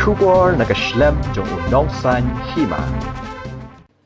Kubor nakaslem jong unongsan Hima.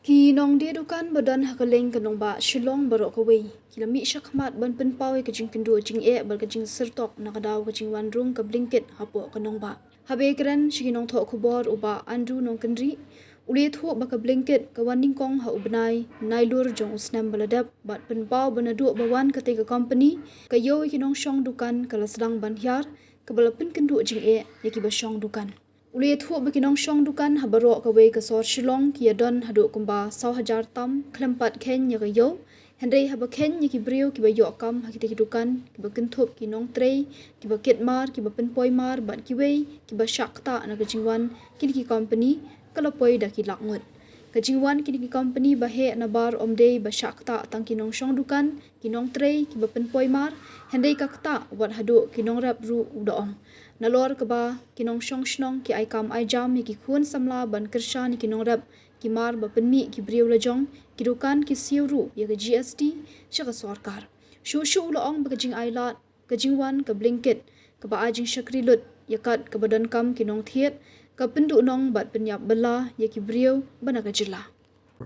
Ki Nongdie Dukan badan hakaling kanong ba Shillong barok kaway. Kilami syakmat ban Pynpaw kajing kendo jing berkajing sertok nakadaw kajing wandrung ka Blinkit hapo kanong ba. Habe keren shiginong thok kubor uba Andrew nong kendri. Uli thu baka Blinkit ka wanding kong ha ubnay nailur jong usnam baladap bat Pynpaw ban Naduh bawan ketiga company kayo kinong syong Dukan kala sedang ban Hiar kabalapin kendo jing yaki ba syong Dukan. Uli thu bakinong syong Dukan habaro kaway kasor Shillong kia don hadu kumba 1,000 tam kelempat ken ya kayo hendai haba ken ya kibriu kiba yokam hakite Dukan kiba kentup kinong tray kiba kitmar kiba Pynpaw mar bat kiway kiba syakta na kajingwan kini ki company kalapoi da ki lakngut kajingwan kini ki company bahe na bar omdei ba syakta tang kinong syong Dukan kinong tray kiba Pynpaw mar hendai kakta wat hadu kinong rap ru udaong nalor kaba kinong syong shnong ki aikam ai jam ki khun samla ban kersha ni kinong rap ki mar ba penmi ki briu lajong ki Dukan ki siuru ya ke GST syaka sarkar shu laong ba kajing ailat kajingwan ka Blinkit ka ba ajing syakrilut yakat ka badan kam kinong thiet ka pendu nong bat penyap bela ya ki briu bana ka Jylla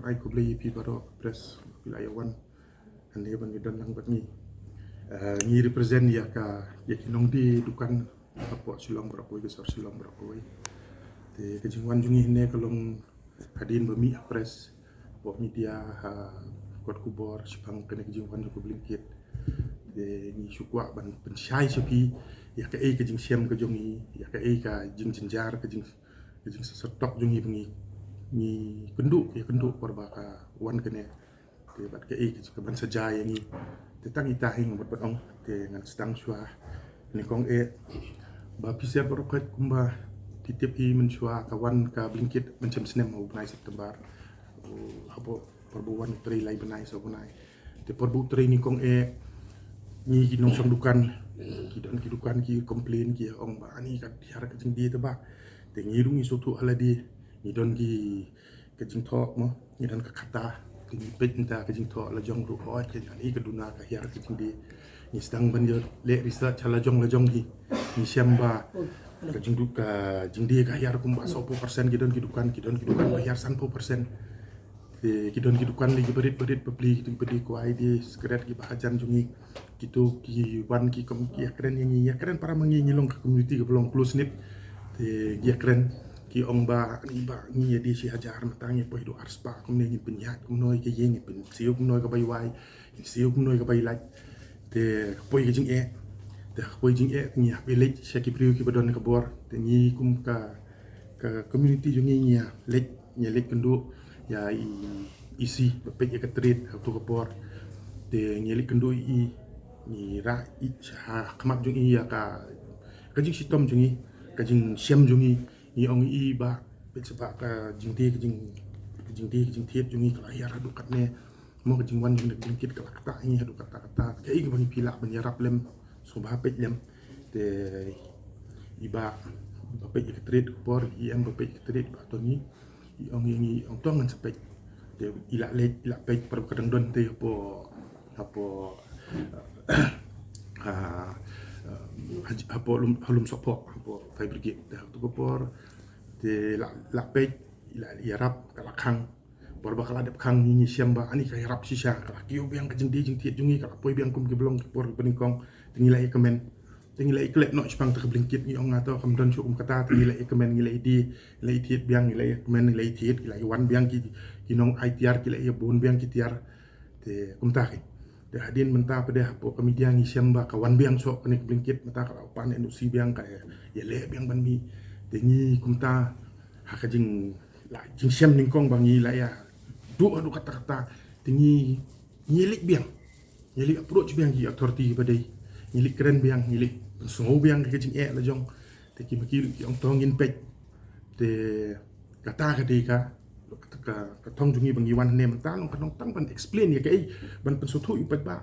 ai ko blei pi baro press wilayawan ande ban bidan lang bat ni represent ya ka ya ki Nongdie Dukan apa silang berapa ke sor silang berapa te kejingwan jungi ne kalong hadin bami press buat media kuat kubor sipang kena kejingwan ko Blinkit de ni syukwa ban pensyai sepi ya ka kejing siam ke jungi ya ka jing jenjar kejing setok jungi bengi ni kenduk ya kenduk korba ka wan kene te bat ka ke ban sajai ni te tang itahing bat ong te ngan sedang syua ni kong ba pisya berokat kumba titip mensua kawan ka Blinkit macam senem mau benai September apa perbuan tri lai benai so benai te perbu tri ni kong ni kinong syong Dukan ki Dukan ki komplain ki ong ba ani ka Hiar ka jing di te ba te ngirung isu tu ala di ni don ki ka jing thok mo ni dan ka kata ni pet nta ka jing thok la jong ru ho ke ani ka duna ka Hiar ka jing di ni sedang banjir le research la jong ki ni siamba ka jing du ka jing di ka Hiar kumba 100% ki don ki Dukan ba Hiar 100% ki don ki Dukan li berit pebli ki bedi ko ai di sekret ki bahajan jungi kitu ki wan ki kom ki keren yang ya keren para mangi nyilong ke community ke belong close knit te ya keren ki ong ba ni ba ni di si hajar matangi po hidu arspa kum ne ni penyat kum noi ke yeng pen siu kum noi ka bai wai siu kum noi ka bai lai te poi ke jing te poi jing ni village seki priu ki badon ka bor te ni kum ka community jungi ni lek kendu ya isi bepek ya ketrit tu ka bor te ni lek kendu ni ra ha khamak jungi ya ka jing sitom jungi ka jing siam jungi ni ong ba pet sebab ka jing tiet jungi ka Hiar hadu kat ne mo ka jing wan jing Blinkit ka kata ni hadu kata ke ing bani pila menyerap lem so ba pet lem te iba pet ketrit por pet ketrit ba to ni ong tong ngan sepet te ila pet per kadang don te apa halum sopok hapo fire brigade dah tu por te la pet ila yarap kalakang por bakal ada kang ni siamba ani ka yarap sisa ka kiu biang ka jing tiet jungi ka poi biang kum ki belong por beningkong tingilai komen tingilai klep no spang te Blinkit ni ong ato kam don sukum kata tingilai komen ngilai di ngilai tiet biang ngilai komen ngilai tiet ngilai wan biang ki nong ITR ki lai bon biang ki tiar te kum ta de hadin menta pada po kami dia ngi siamba kawan biang sok kene Blinkit mata ka pan induksi biang ka ya le biang ban mi de ngi kumta ha ka jing la jing siam ning kong bangi la ya du kata tingi nyilik approach biang ki authority badai nyilik keren biang nyilik pensungu biang ka jing la jong te ki baki yang tongin pet te kata ka de ka tong jungi bangi wan ne menta long kanong tang ban explain ya kai ban pensutu ipat ba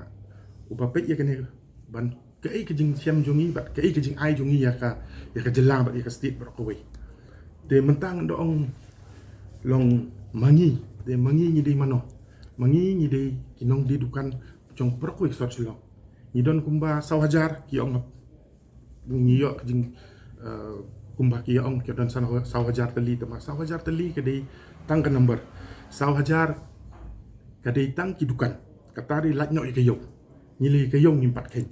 uba pet ya kene ban kai ke jing siam jungi ba kai ke jing ai jungi ya ka Jylla ba ya ka state ba ko we de mentang doong long mangi ni de mano mangi ni de kinong di Dukan jong pro ko sort silong ni don kumba 1,000 ki ong ni yo jing kumbah ki ong ke don san 1,000 tali tama 1,000 tali ke dei tang ke number 1,000 ke dei tang ki dukan kata di lat nyok ke yo nyili ke yo ngimpat ken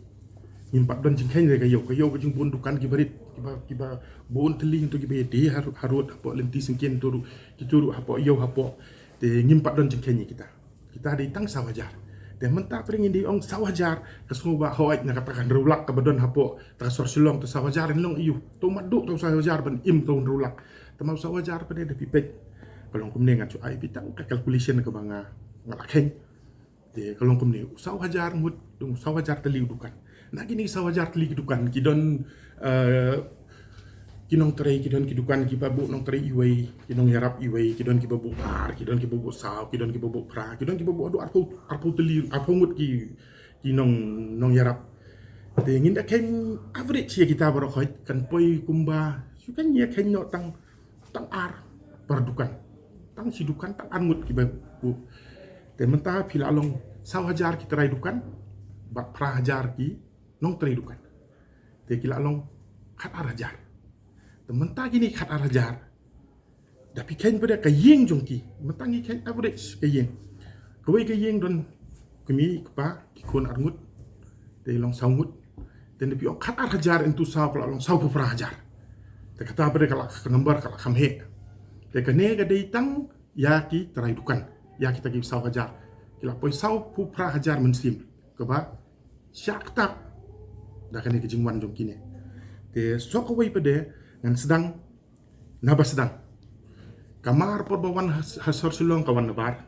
ngimpat don jing ken ke yo ke jing bun dukan ki barit kiba bon tali to ki be de harut apo lenti singken turu ki turu apo yo apo de ngimpat don jing ken kita dei tang 1,000 dan mentah peringin di ong 1,000 kesemua ba hoik nak katakan rulak ke badon hapo tasor silong tu 1,000 long iu tu maduk tu 1,000 ban im tu rulak tamau 1,000 pada de pipet kalau kum nengat cu ai bitang ka calculation ke banga ngalakheng de kalau kum ni 1,000 mut 1,000 teli dukan nak gini 1,000 teli dukan kidon kinong terai kidon kidukan ki babu nong terai iwei kinong yarap iwei kidon ki babu par kidon ki babu saw kidon ki babu pra kidon ki babu adu arpu teli arpu ngut ki nong yarap te ngin da ken average ya kita baro khoi kan poi kumba su kan ya ken no tang ar perdukan tang si dukan tang angut ki babu te mentah pila long 1,000 ki terai dukan bat pra hajar ki nong terai dukan te kila long khat arajar mentah gini khat arajar tapi ken pada kayeng jongki mentang ken average kayeng kawai kayeng don kami kepa kikun arngut de long saungut dan tapi khat arajar entu saw kalau long saw pura hajar te kata pada kalau number kalau khamhe te kene ga dei tang ya ki terai dukan ya kita ki saw hajar kila poi saw pura hajar mensim keba syak tak dah kene ke jingwan jongki ne te sok kawai pada ngan sedang naba sedang kamar perbawan hasor sulong kawan nabar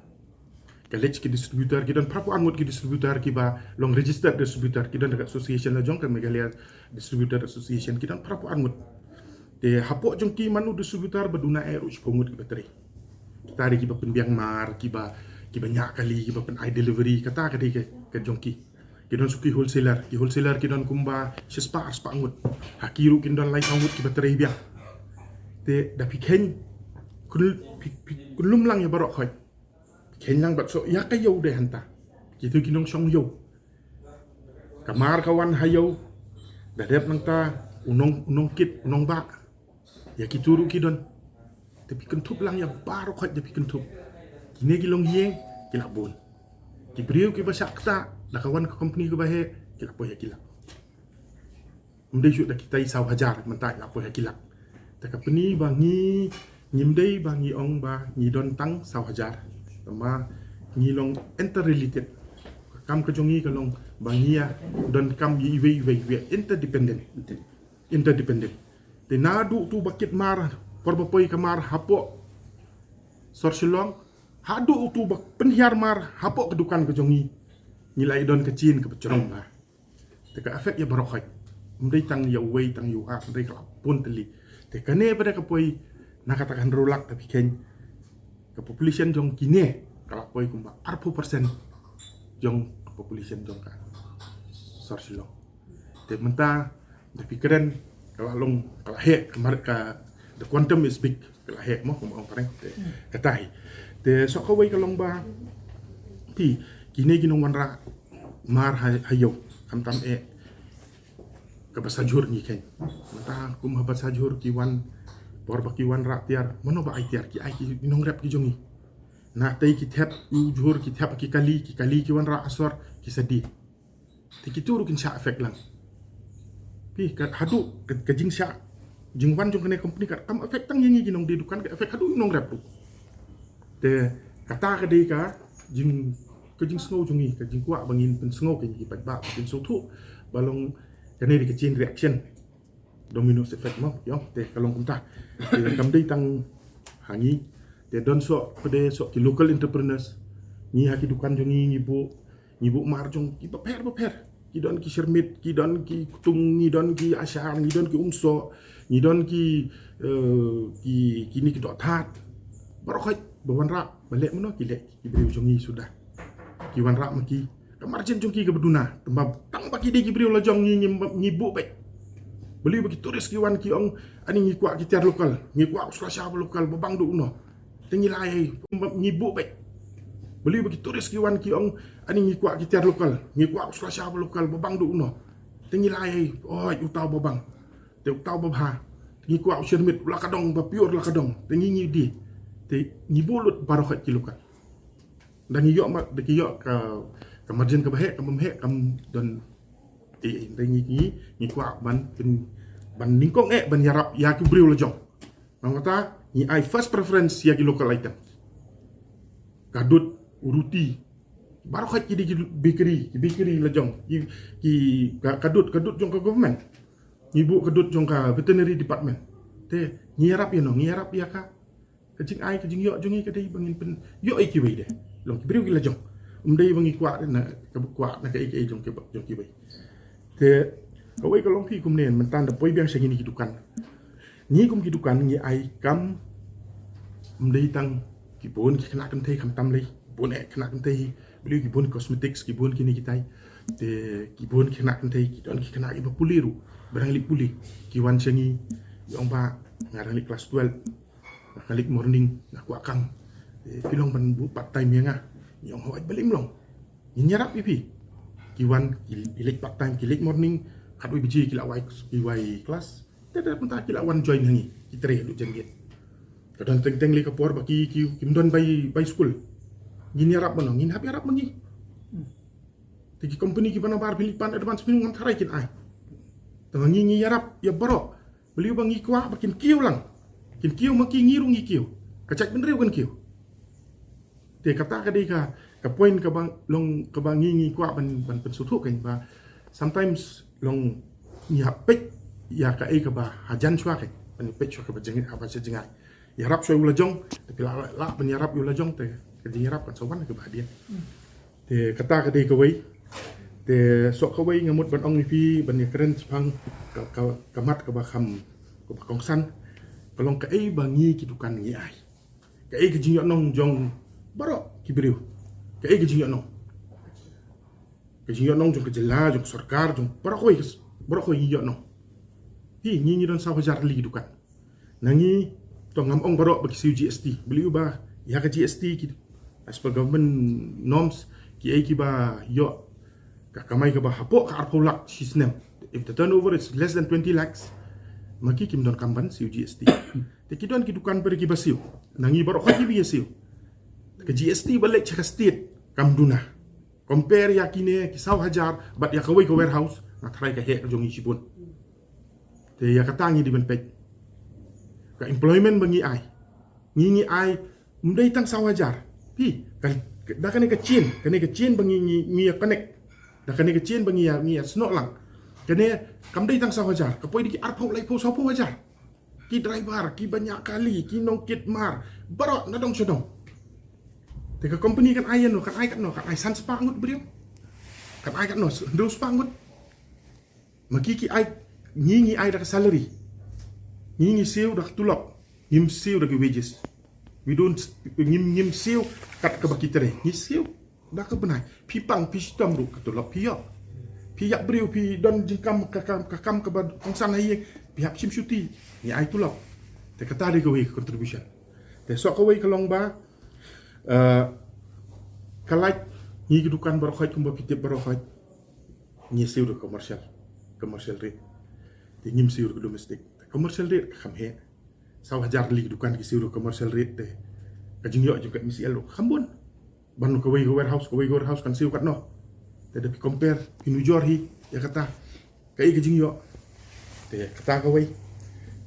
kalech ki distributor ki dan prapu angut ki distributor ki ba long registered distributor ki dan dekat association la jong kan Meghalaya distributor association ki dan prapu angut de hapo jong ki manu distributor baduna air uch pongut ki bateri kita ari ki ba penbiang mar ki ba nyak kali ki ba pen i delivery kata kadi ke jong ki don suki wholesaler ki don kumba sespa angut hakiru kin don lai angut ki bateri biang te da piken kulum lang ya barok khoi ken lang bat so ya kayo de hanta kitu kinong song yo kamar kawan hayo da dep nang ta unong kit unong ba ya kituru ki don tapi kentup lang ya barok khoi da pikentup kine kilong yeng kilabon ki brio ki basak ta da kawan ke company ke bahe kila poya kila mdei syuk da kita 1,000 mentai la poya kila ta company bangi nyimdei bangi ong ba ni don tang 1,000 tama ni long interrelated kam ke jongi ke long bangi ya don kam yi we interdependent te nadu tu bakit mar porba poi kamar hapo sorsilong hadu tu bak penhiar mar hapo kedukan ke jongi nilai don kecin ke pecerong lah. Teka efek ya barokai. Mdai tang ya wei tang yu a mdai kelap pun teli. Teka ne pada kapoi nak katakan rolak tapi ken ke population jong kine kelap poi kumba 40% jong population jong ka sorsilong. Te menta tapi keren kalau long kalau he kemar ka the quantum is big kalau he mo kumba orang katai. Te sok wei kalong ba ti kini ginong wanra mar hayo kamtam ke basajur ni ken mata kum habat sajur kiwan por bakiwan ra tiar mano ba ai tiar ki ai ki ginong rap ki jongi na tai ki thep ujur ki thep ki kali ki wan ra asor ki sedi ti ki turu kin sha efek lang pi ka hadu ke jing sha jingwan jong kene company ka kam efek tang yingi ginong di dukan ka efek hadu ginong rap tu te kata ka dei ka jing kejing snow jungi kejing kuak bangin pen snow kejing pat ba pen sotu balong kene di kecin reaction domino effect mo yo te kalong kumta te kam dei tang hangi te don so pede so ki local entrepreneurs ni haki dukan jungi ngibu mar jong ki paper ki don ki shermit ki don ki kutung ni don ki asyar ni don ki umso ni don ki ni ki dot hat barokai bawan rak balik meno ki lek ki beri jungi sudah kiwan rak maki kamarjen jongki ke beduna tembab tang baki de gibriu lajong ni bu baik beli bagi turis kiwan ki ong ani ni kuak ki tiar lokal ni kuak Australia lokal babang du no tengi lai ni bu baik beli bagi turis kiwan ki ong ani ni kuak ki tiar lokal ni kuak Australia lokal babang du no tengi lai oi utau babang te utau babha ngi kuat usyirmit la kadong ba pior la kadong ngi di te ngi bolut baro khat kilukan dan ngi yo mak de ki yo ka margin ka bahe ka memhe kam don ngi kuat ban ningkong ban yarap ya ki briu la jong mangata ngi ai first preference ya ki local item kadut uruti baru khat ki di bakery la jong ki kadut jong ka government ibu kadut jong ka veterinary department te ngirap ngirap ya ka kajing ai kajing yo jongi kadai bangin pen yo ai ki wei de long ki briu ki la jong dai bangi kwa na ka kwa na ka ai jong ki wei te awai ka long ki kum nen man tan da poi biang sing ni ki dukan ni kum ki dukan ni ai kam dai tang ki bon ki kena kan thei kham tam lei bon e kena kan thei beli ki bon cosmetics ki bon ki ni kitai te ki bon kena kan thei ki don ki kena ki puliru barang lik puli ki wan sengi yong ba ngarang lik kelas 12 nakalik morning nak ku akang pilong ban bu part time yang yong hoi belim long nyarap pipi ki wan ki lik part time ki lik morning khat wi biji ki la wai kelas tada pun tak ki la wan join hangi ki tre du jengget kadang teng lik kapor ba ki mdon by school nyarap monong nyarap yarap mangi tiki company ki bana bar Philippine advance pinung ngan tharai kin ai tengah ngi yarap ya baro beliau bangi kuah makin kiu lang kin kiu maki ngiru ngi kiu kacak benriu kan kiu te kata ka dei ka point ka bang long ka bang ngi kuah ban pensutu kan ba sometimes long nyapek ya ka ka ba hajan chua kan ban pek chua ka ba jengit apa sejengai yarap so ula jong tapi la ban yarap ula jong te ka yarap kan sowan ka ba dia te kata ka dei ka wei te sok kawai ngamut ban ong ipi ban keren sepang kamat ka ba kham ka ba kongsan kalong ka ai bangi ki dukan ngi ai ka ai ki jing nong jong baro ki briu ka ai ki jing nong jong ka Jylla jong sarkar jong baro koi ngi nong hi ngi don sa hajar li dukan nangi to ngam ong baro ba ki GST beliau ba ya ka GST ki as per government norms ki ai ki ba yo kamai ka ba hapo ka arpo lak system if the turnover is less than 20 lakhs maki kim don kamban siu GST te ki don ki dukan per ki basiu nangi baro ka ki basiu ka GST balik cha state kam duna compare ya kine ki saw hajar bat ya kawai ka warehouse na try ka he jong isipun te ya katangi di ben pek ka employment bangi ai ngi ai mdai tang saw hajar pi da kan ka chin bangi ngi connect da kane ke chen bangi ya snok lang kane kam dei tang sa hajar ka poi di arpau lai po sa po hajar ki driver ki banyak kali ki nongkit mar barok na dong sedong te ka company kan ayen no kan ai san spangut brio kan ai kan no ndo spangut maki ki ai ngi ai da salary ngi seu da tulok ngim seu da wages we don't ngim seu kat ka bakitere ngi seu dah ke benai pipang pi sitam ru katulap piak piak briu pi don jingkam kakam ke kongsan hai pihak sim syuti ni ai tulap te kata de gawe contribution te sok gawe kalong ba kalai ni dukan barokhai kumba pitip barokhai ni siu de commercial rate te ngim siu de domestic commercial rate kham he saw hajar li dukan ki siu de commercial rate te kajing yo juga misi elo khambun ban ka warehouse kan siu kat no te de compare kinujor hi ya kata kai ke jing yo te kata ka wai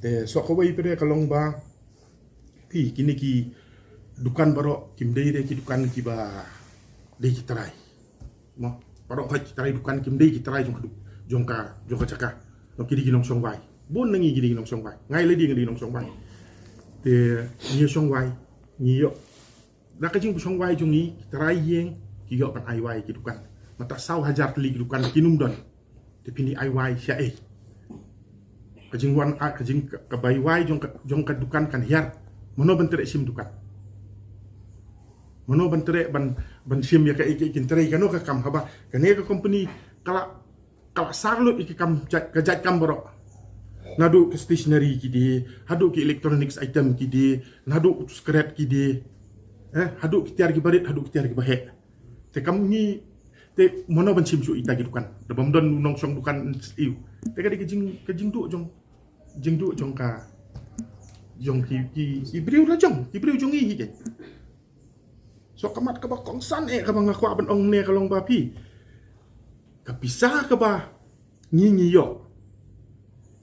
te sok ka wai pere kalong ba pi kini ki dukan baro kim dei de ki dukan ki ba dei ki trai mo baro ka ki trai dukan kim dei ki trai jong ka chaka no ki di nong song wai bon nangi ki di nong song wai ngai le di ngi nong song wai te ni song wai ni yo da ka jing song wai jong ni trai yeng ki yo kan ai wai ki dukan mata saw hajar li ki dukan ki num don te pini ai wai sha e ka jing wan a ka jing ka bai wai jong ka dukan kan hiar mono bentere sim dukan mono bentere ban sim ya ka kin trai kano ka kam haba kane ka company kala sarlo iki kam ka jat kam boro Naduh ke stationery ki di hadu ki electronics item ki di nadu scrap ki di hadu ki tiar ki barit hadu ki tiar ki bahe te kam ni te mono ban sim su ita ki dukan da bam don nong song dukan iu te ka di ke jing du jong jeng du jong ka jong ki briu la jong i ke so kamat ka ba kong san ka ba ngakwa ban ong ne ka long ba pi ka pisah ka ba ngi yo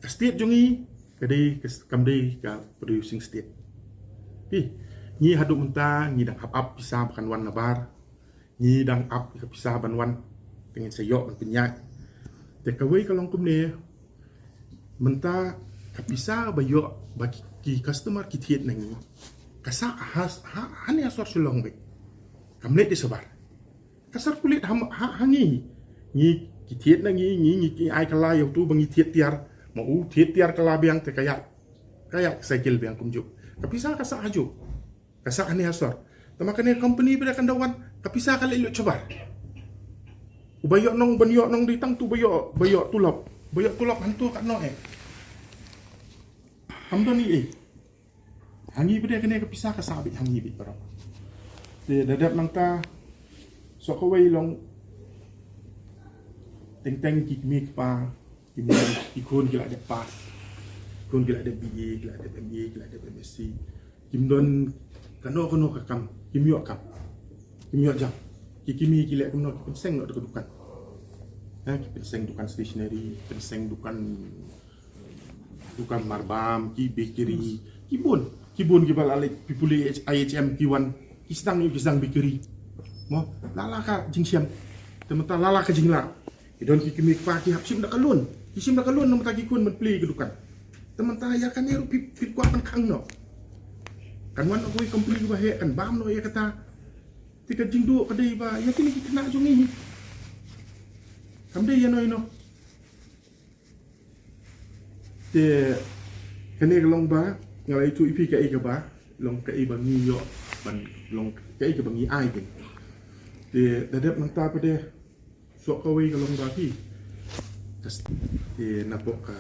ka state jong i ka dei kam dei ka producing state pi ngi hadu munta ngi dang up pisah kan wan nabar ngi dang up ka pisah ban wan pengen sayo ban penyak te ka wei ka long kum ne menta kapisa bayo bagi ki customer ki thiet nang kasa hani asor sulong be kamlet di sabar kasar kulit hangi ni ki thiet nang ni ki ai kala yo tu bangi thiet tiar ma u thiet tiar kala biang te kayak cycle biang kumju kapisa kasa aju kasa hani asor tamakane company pada kandawan kapisa kala ilo coba ubayo nong banyo nong ditang tu bayo tulap hantu kat no Hamdan ni hangi pada kena kepisah ke sabit hangi bit parang. Te dadap nang ta so ko wei long teng ki mi pa ki mi ikon gila de pas. Ikon gila de BA, gila de MBA, gila de MSc. Kim don kano ka kam, kim yo kam. Kim yo jam. Ki kimi gila kam no penseng no de dukan. Ki penseng dukan stationery, penseng dukan marbam, ki bakery, kibun ki bal alek pipuli IHM kiwan, kisang bakery. Mo lala ka jingsiam. Temata lala ka jingla. Idon ki kimik pa ki hapsim da kalun. Kisim da kalun no matagi kun menpli kedukan. Temata ya kan eru pit kuat kang no. Kan wan aku kompli ba he kan bam no ya kata. Tika jingdu kadai ba ya kini kita nak jungi. Kamde ya no ino. Te kene long ba ngalai tu ipi ka ka ba long ka bangi yo ban long ka bangi ai ke te dadap nang ta pade so ka wei ka long ba pi tas te napo ka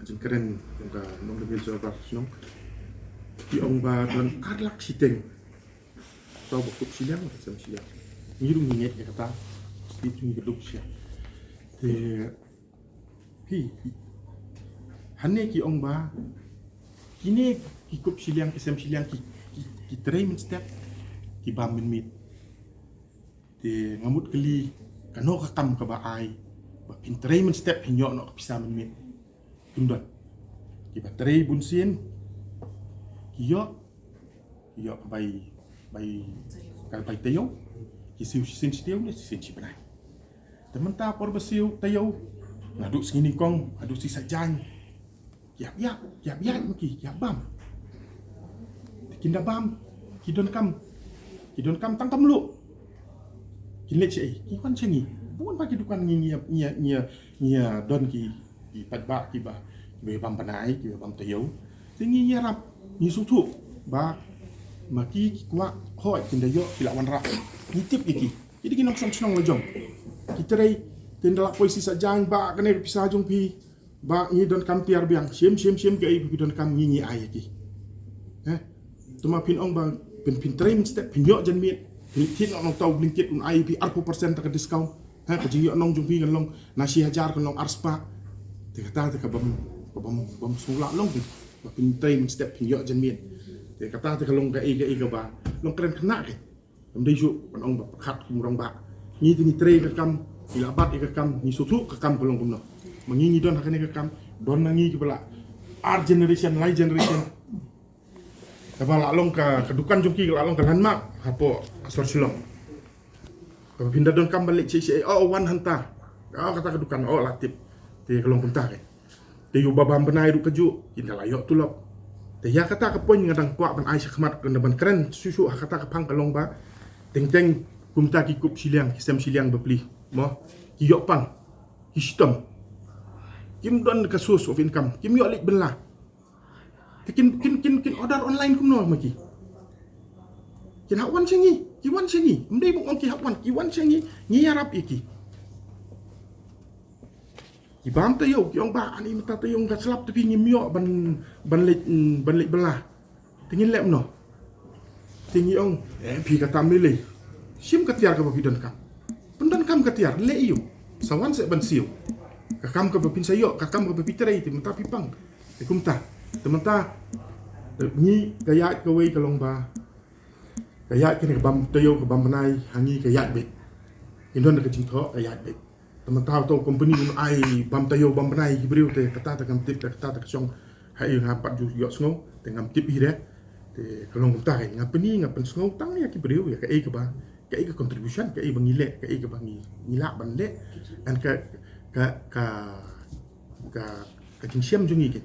jingkeren ka nong de bezo ba snong ki ong ba don karlak siteng tau bokuk silang sam silang ngiru nginget ya kata itu ngeduk sia te pi hane ki ong ba kini ki kup siliang kisam siliang ki training step ki bam min mit te ngamut keli kano ka kam ka ba ai ba pin training step hinyo no pisa min mit tundon ki ba trei bun sien ki yo ka bai ka bai tayo ki siu sin siu ni sin si banai temen ta por basiu tayo Naduh segini kong adu si sajan Yap maki, yap bam. Kinda bam, kidon kam tangkam lu. Kinlet si kiwan cengi. Bukan bagi dukan ngia don ki padba ki ba bam panai, ki bam tayo. Tingi ngia rap, ni sutu ba maki ki kwa hoi kinda yo kilawan rap. Nitip iki. Jadi kinong senong lojong. Kita rai tindalak poisi sajang ba kene pisah jong pi. Ba ni don kam tiar biang sim ke ibu don kam ngi ai ki tuma pin ong bang pin train step pin yo jan mit pin tin ong tau Blinkit un ai pi 40% tak discount ka ji yo nong jumpi kan long nasi hajar kan long arspa te kata te ka bam sula long pin train step pin yo jan mit te kata te ka long ga ga ba long keren kena ke am dei ju kan ong ba khat kum rong ba ni train ka kam ilabat ka kam ni sutu ka kam kolong kumno mengingi don hakane ke kam don nangi ke bala our generation lai generation kabala long ka kedukan jongki ka long ka landmark hapo asor silong ka pindah don kam balik ci wan hanta kata kedukan latip te kelong punta ke te yu babam benai du keju inda layok tulok te ya kata ke poin ngadang kwa ban ai sakmat ke ban keren susu kata ke pang kalong ba teng kumta ki kup siliang kisam siliang bepli mo ki yok pang histom kim don ka source of income kim yo lik belah kin order online kum no maki kin hawan sengi kiwan sengi mdei bu on ki hawan kiwan sengi ni arab iki ibam tayo ki ong ba ani mata tayo ka slap tapi ni myo ban lik belah tingin lep no tingi ong pi ka tamile sim ka tiar ka bidon kam pendan kam ka tiar le yu sawan se ban siu kakam ka bapin sayo kakam ka bapitray ti mata pipang ti kumta temanta ni kaya ka wei ka long ba kaya kini bam tayo ka bam nai hangi kaya be indon ka jing tho kaya be temanta to company ai bam tayo bam nai gibriu te kata ta kam tip kata ta song hai nga pat ju yo sngo te ngam tip hi de te kalong kumta kai ngapeni ngapen sngo tang ya gibriu ya ka e ka ba ka e ka contribution ka e bangile ka e ka bangi ngila ban le an ka jing siam jungi ke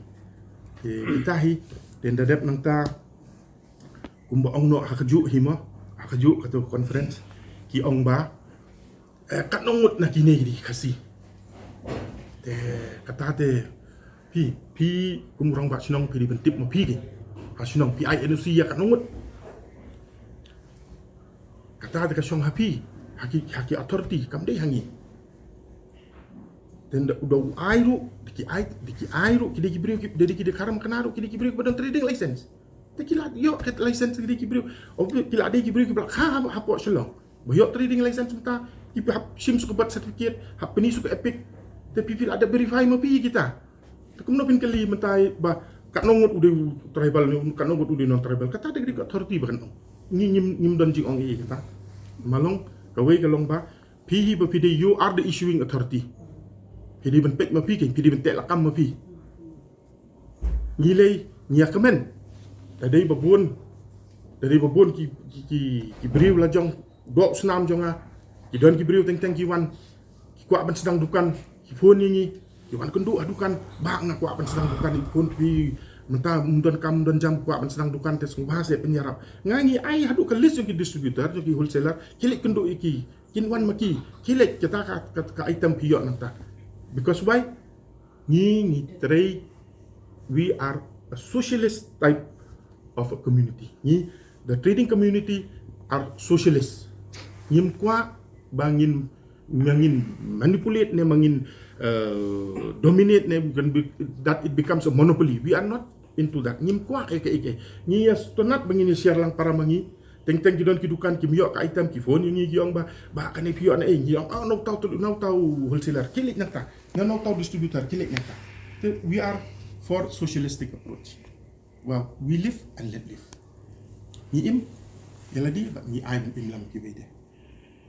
kita hi den dadap nang ta kumba ong no hakaju hima hakaju katu conference ki ong ba kat nongut na kini di kasi te kata te pi kumurang ba sinong pi di bentip mo pi di ha sinong pi ai enusi ya kat nongut kata te ka song happy haki authority kam dei hangi dan udah airu diki airu kidi kibriu dari kidi karam kenaru kidi kibriu badan trading license tekila yo ket license kidi kibriu obu kila ade kibriu kibla kha hapo shalong boyo trading license kita kipi hap sim suka bat certificate hap peni suka epic tapi fil ada verify mapi kita tekum no pin kali mentai ba kat nongut udah tribal ni kat nongut udah non tribal kata ada kidi authority bahkan ni nyim don jing ong kita malong kawai kalong ba pi ba pide you are the issuing authority Pidi bentek mapi kan, pidi bentek lakam mapi. Nilai niya kemen. Dari babun ki beriu lah jong dok senam jong ah. Ki don ki beriu teng ki wan. Ki kuat ban sedang dukan, ki phone ni. Ki wan kenduk adukan bak na kuat ban sedang dukan ki phone pi mentah mundon kam don jam kuat ban sedang dukan tes bahasa penyarap. Ngangi ai hadu ke list jong ki distributor jong ki wholesaler, kilik kenduk iki. Kin wan maki, kilik kita ka item piok nang ta. Because why? Ni tray we are a socialist type of a community. Ni the trading community are socialist. Nyim kwa bangin manipulate ne mangin dominate ne that it becomes a monopoly. We are not into that. Nyim kwa eke. Ni as tonat bangin share lang para mangi teng kidon kidukan kimyo ka item ki phone ni giong ba kan pio na giong no tau wholesaler kilik nata no tau distributor kilik nata. We are for socialistic approach. Well, we live and let live. Ni im yaladi ba ni ai im lam ki bede.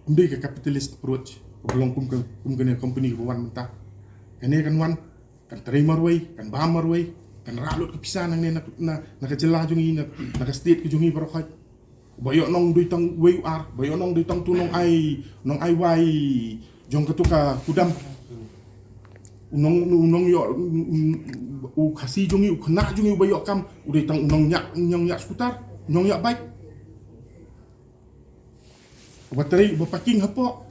Umde ka capitalist approach belong kum kan company ko wan menta. Kane kan wan kan terima ruai kan ba marwai kan ralut kepisan nang na Jylla jungi na state ki jungi barokai bayok nong dui tang WUR, bayok nong dui tang tu nong ai wai jong ketuka kudam unong yo u kasi jongi u kena jongi bayok kam udai tang unong nyak skutar nong yak baik bateri bapaking hapo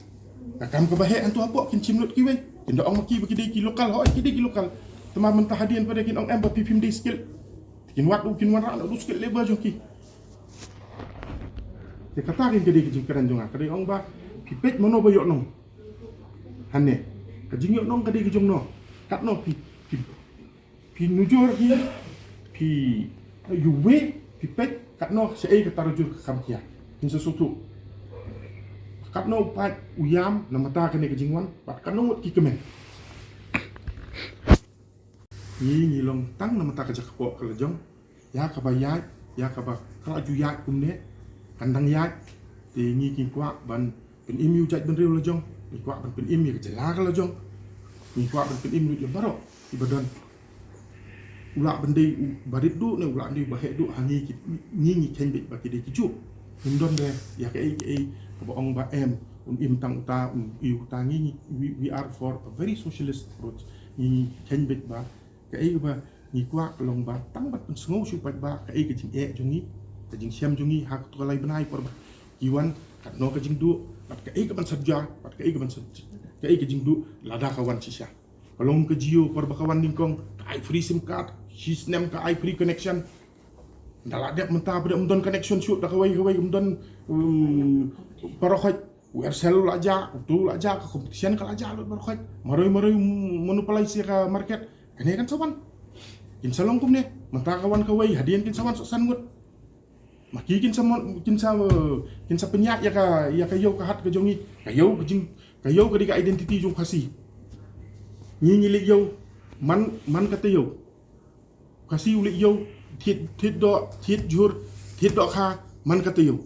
kakam ke bahe antu hapo kin chimlut ki we kin do ong maki bagi ki lokal ho ki lokal tema mentah hadian pada kin ong em pipim di skill kin wat u kin wan ra du skill lebar jongki dia kata rin kedi kejingkaran jonga kedi ong ba pipet mono bayok nong hane kejing yok nong kedi kejong no kat no pi nujur hi pi yuwe pipet kat no sei kata rujur kam kia in sesuatu kat no pat uyam na mata kene kejingwan pat kat no ki kemen ni long tang na mata kejak ko kelejong ya kabayat ya kabak keraju ya kumne kandang yak ti ni kin kwa ban pen imiu jaj ban riu lajong ni kwa ban pen imiu ke Jylla ka lajong ni kwa ban pen imiu le baro ti badan ula bendei barit du ne ula ndi bahe du hangi ki ni ken bit ba ki de ki ju ndon de ya ke ko ong ba em im tang uta iu tangi we are for a very socialist approach ni ken bit ba ke ba ni kwa long ba tang bat sngo su pat ba ke jing jungi kajing siam jungi hak tu kalai benai por iwan kat no kajing du pat kai ke ban sajja pat kai ke ban sajja kai kajing du lada kawan sisa kalong ke jio por bakawan ningkong kai free sim card she's name ka ai free connection dala dep menta pada umdon connection shoot da kawai umdon parokhaj sel laja tu laja ka competition ka laja lot parokhaj maroi monopolize ka market kene kan sawan kin salong kum ne menta kawan kawai hadian kin sawan sosan ngut maki kin sa penyak ya ka yo ka hat ka jongi ka yo ka jing ka yo ka dika identity jong kasi Nyi lik yo man kata yo. Kasi ulik yo thiet do kha man kata yo.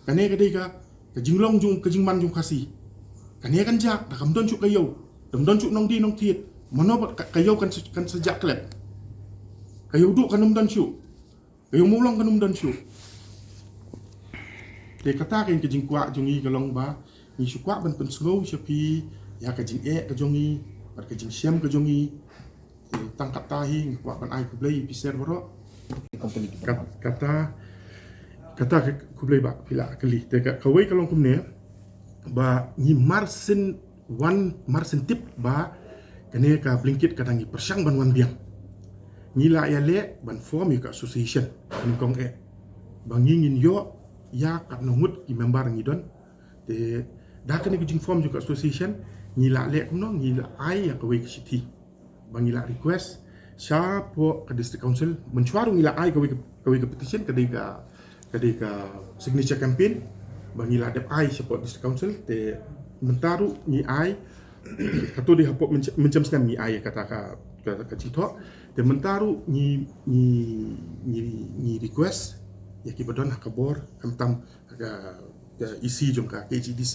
Kane kadai ka jinglong jung ka jingman jung kasi. Kane kan jak da kam don chuk ka yo. Dam don chuk nong di nong thiet. Mano ka yo kan sejak klep. Ka yo du kanum don chuk. Ka yo mulong kanum don chuk. Te kata kan ke jingkwa jungi kalong ba ni sukwa ban pen sngau chapi ya ka jing ka jongi par ka jing siam ka jongi tang kata hi ngkwa ban ai ku blai piser boro kata ku blai ba pila kali te ka kawai kalong kumne ba ni marsen tip ba kane ka Blinkit kadangi persang ban wan biang ni la ya le ban form ka association ni kong bang ngin yo ya kat nongut ki member ngi don te da kan ke jing form juga association ni la le kuno ni la ai ya kawai ke city bang ni la request sha po ke district council mencuaru ni la ai kawai ke petition kadai ka signature campaign bang ni la dep ai support district council te mentaru ni ai kato di hapok mencam sekam ni ai kata ka cito te mentaru ni request ya ki badon hakabor kamtam ka isi jong ka KGDC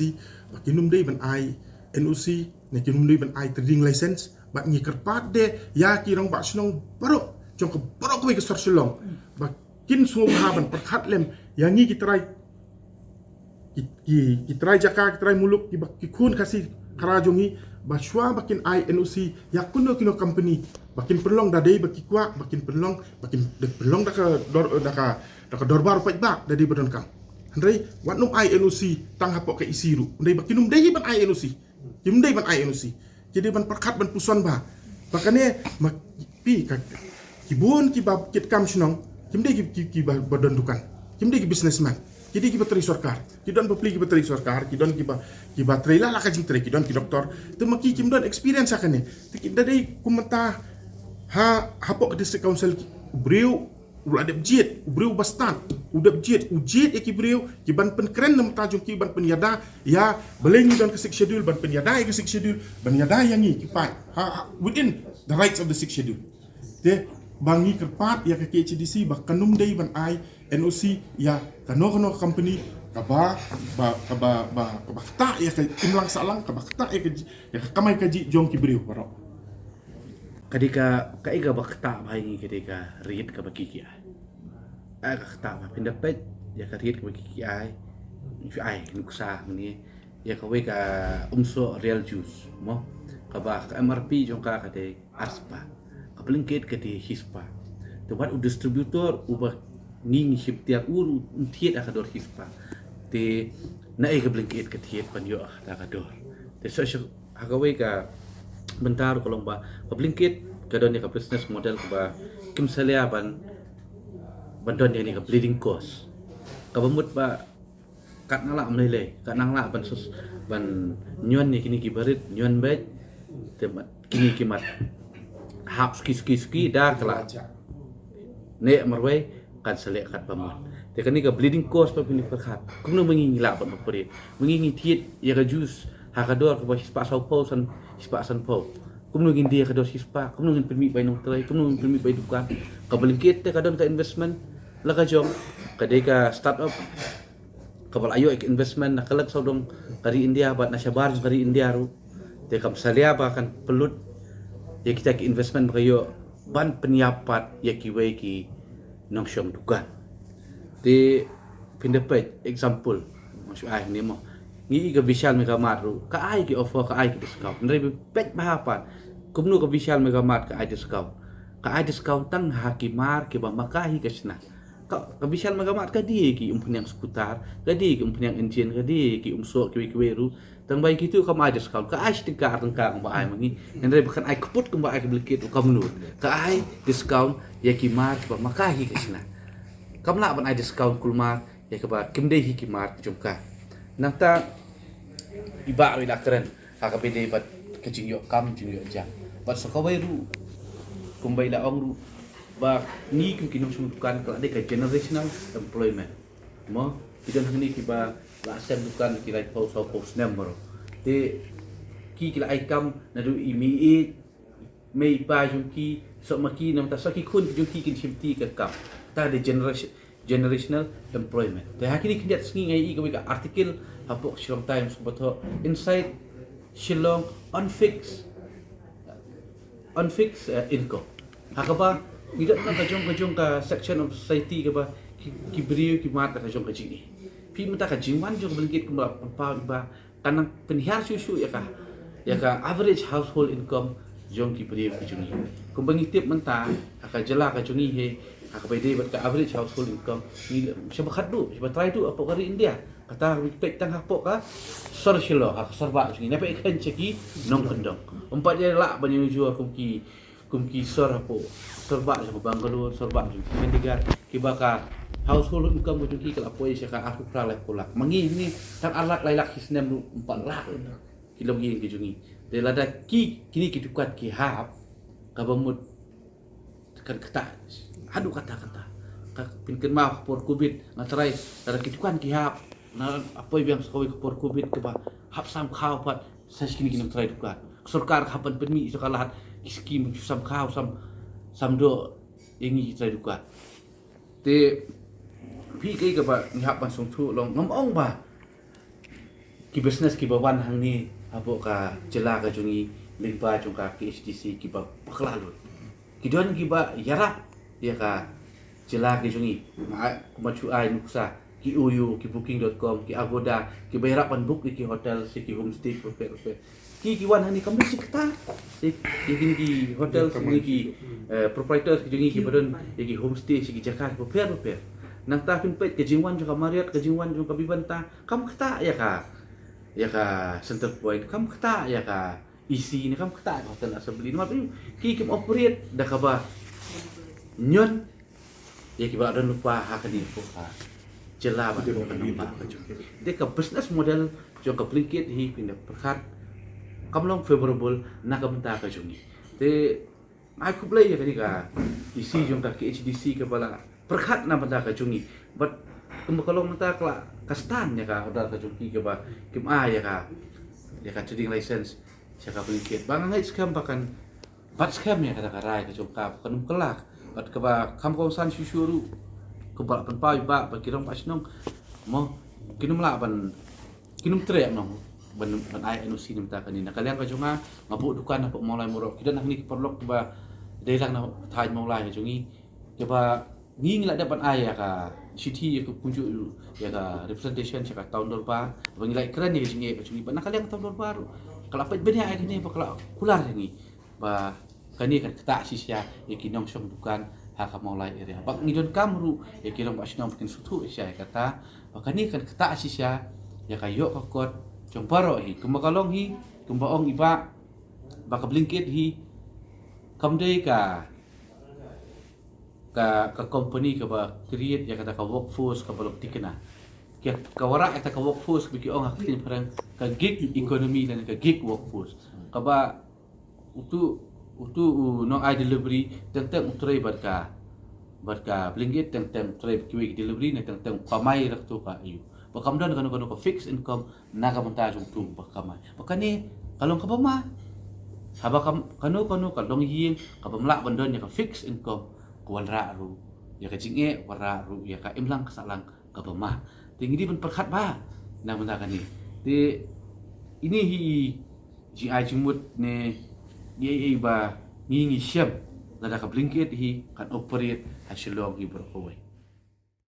bakinum dei ban ai NOC ne kinum dei ban ai trading license bat ngi kerpat de ya ki rong ba snong baro jong ka baro ko ke sorsilong bakin so ha ban perkhat lem ya ngi ki try jaka ki try muluk ki kun kasi karajongi baswa bakin ai NOC ya kuno kino company bakin perlong da dei baki kwa bakin perlong da ka dorbar pa ba da dei badon kam Andai wat num ai NOC tang hapok ke isiru. Andai bakinum dei ban ai NOC. Kim dei ban ai NOC. Jadi ban perkat ban puson ba. Bakane mak pi ka kibun ki bab kit kam snong. Kim dei ki badon dukan. Kim dei ki businessman. Jadi ki bateri sarkar. Ki don bapli ki bateri sarkar, ki don ki ba trailer la ka jing trei, ki don ki doktor. Tu maki kim don experience akane. Ti da dei kumata hapok district council breu uladep jet ubreu bastan udap jet ujet ki breu ki ban pen kren nam tajung ki ban pen yada ya belengi don ke six schedule ban pen yada ke six schedule ban yada yangi ki pai within the rights of the six schedule de bangi kerpat ya ke KCDC bakanum dei ban ai NOC ya kano company kaba ta ya ke imlang salang kaba ta ya ke kamai kaji jong ki breu baro Kadika kaiga bakta bahingi kadika riit ka bakiki ay kakta ma pindapet ya ka riit ka bakiki ay nuksa ni ya ka ka umso real juice mo ka ba ka MRP jong ka kade arspa ka Blinkit kade hispa te wat u distributor uba ngingi shiptia uru tiet akador hispa te na ka Blinkit ka tiet pan yo akador te so ka bentar kalau ba Blinkit kadon ka business model ba kim salia ban bandon ni ka bleeding cost ka bamut ba kat nala amlele kat nangla ban sus ban nyon ni kini kibarit nyon bet temat kini kimat hap ski da kala ne marway kan sale kat bamut te kani ka bleeding cost pa pini perkhat kumno mengingi la ban operate mengingi tiet ya ka juice hakador ka ba hispa sau po san hispa san po kumno ngin dia kador hispa kumno ngin permit bay nong tray kumno ngin permit bay dukan ka Blinkit te kadon ka investment la ka jong kadai ka startup ka bal ayo ek investment nakalag sa dong kari India bat na syabar kari India ru te kam salia ba kan pelut ya kita ki investment kayo ban penyapat ya ki way ki nong syong dukan te pindapet example masuk ni mo ngi ka visual mega maru ka ai ki offer ka ai ki discount ndai pet bahapan kumnu ka visual mega mart ka ai discount tang hakimar ke ba makahi kasna ka visual mega mart ka di ki yang seputar ka di ki yang engine ka di ki umso ki weru tang bai kitu ka ma discount ka ai stika tangka ba ai mangi ndai bukan ai keput ka ba ai Blinkit ka menur ka ai discount ya ki mar ba makahi kasna kamla ban ai discount kulmar ya ka ba kimdei ki mar jumka nata iba wi keren hakapede bat kecing yo kam jing yo ja bat sakawai ru kumbai la ong ru ba ni kin kinong sumukan kala de ka generational employment mo idon hangni ki ba la sem dukan ki lai post number te ki kila ai kam Naduh imi mei pa jungki sok maki nam ta saki kun jungki kin chimti ka kap ta de generational employment te hakini kinjat sngi ngai ka artikel hapok Shillong Times batho inside Shillong unfixed income hakaba tidak na kajong ka section of society ka ba kibriyo ki mat ka kajong ka jini pi mata ka jingwan jong Blinkit kumla pa ba kanang penhiar susu ya ka average household income jong kibriyo ki jungi kung bangitip menta ka Jylla ka jungi he ka pwede bat ka average household income ni siya bakadu siya try do apo kari India kata pek tang hapo ka sor shilo ka sorba jungi na pe kan ceki nong kendong umpat dia la banyu jua kumki sor hapo sorba jong Bangalore sorba jong Chandigarh kibaka household income jungi kala po siya ka aku pralek polak mangi ni tak alak lailak hisnem 4 lak kilo gi ki jungi de lada kini kitukat ki hap ka bamut kan kata adu kata ka pinken mau por covid ngatrai dara kitukan ki hap na apa yang sekowi por covid ke ba hap sam khao pat sa kini trai duka sarkar kapan penmi sekalahat skim sam khao sam do ingi trai duka te pi kai ka ba ni hap pasung thu long ngomong ba ki business ki bawan hang ni abo ka Jylla ka jungi limpa jung ka HDC ki ba paklalu ki don ki ba yara ya ka Jylla ki jungi ma kumachu ai nuksa ki uyu ki booking.com ki agoda ki bayar pan book ki hotel si ki homestay ki wan hani kam si kata si ki hotel ki proprietor ki jungi ki badon ki homestay si ki Jakarta prepare nang ta Pynpaw ke jingwan jung ka Marriott ke jingwan jung ka Bibanta kam kata ya ka center point kam kata ya ka isi ni kam kata hotel assembly tapi ki kim operate dah ka ba nyon ya ki ba don lupa ha ka ni po ha Jylla ba kan lupa ka jung de ka business model jong ka Blinkit hi pindah perkat kam long favorable na ka benta ka jung te ai ku play ya ka ni ka isi jong ka HDC ka bala perkat na benta ka jung but kalau mata kala kastan ya ka hodal ka jungki ke ba kim ya ka trading license siya ka Blinkit bang ngai scam bahkan bat scam ya kata karai ka jungka kan kelak bat ka ba kam ko san syuru ke ba Pynpaw ba kirong pasnong mo kinum la ban kinum tre nong ban ai anu sinim ta kanina kalian ka junga mabu dukan apa mulai murok kita nak ni perlok ba delang na thai mulai ka jungi ke ba nging la dapat ya ka city ya kunjuk ya ka representation cakap tahun dorba bagi like keren ya jinge cumi pernah kalian tahun baru kalau apa benda ai ni bakal kular ni ba kani kan ketak sisia ya kinong syong dukan ha ka maulai area bak ngidon kamru ya kinong ba sinong bikin sutu sia kata bakani kan ketak sisia ya ka yok ka kot jong baro hi kumakalong hi kumbaong iba baka Blinkit hi kamdei ka company ka ba create ya kata ka workforce ka balok tikena kaya kawara kata ka workforce biki ong hakin parang ka gig economy dan ka gig workforce ka ba utu no ai delivery tentang utrai barka Blinkit tentang utrai kiwi delivery na tentang pamai rakto ka ayu bakamdan kanu ka fixed income na ka montajong tu bakamai bakani kalong ka ba ma haba kanu kalong yin ka pamla bandon ya ka fixed income kuan ru ya ka jinge wara ru ya ka imlang kasalang ka bama tinggi pun perkat ba na mentakan ni di ini hi ji ai jumut ne ye ba ngi siap lada ka Blinkit hi kan operate ha Shillong hi berkawai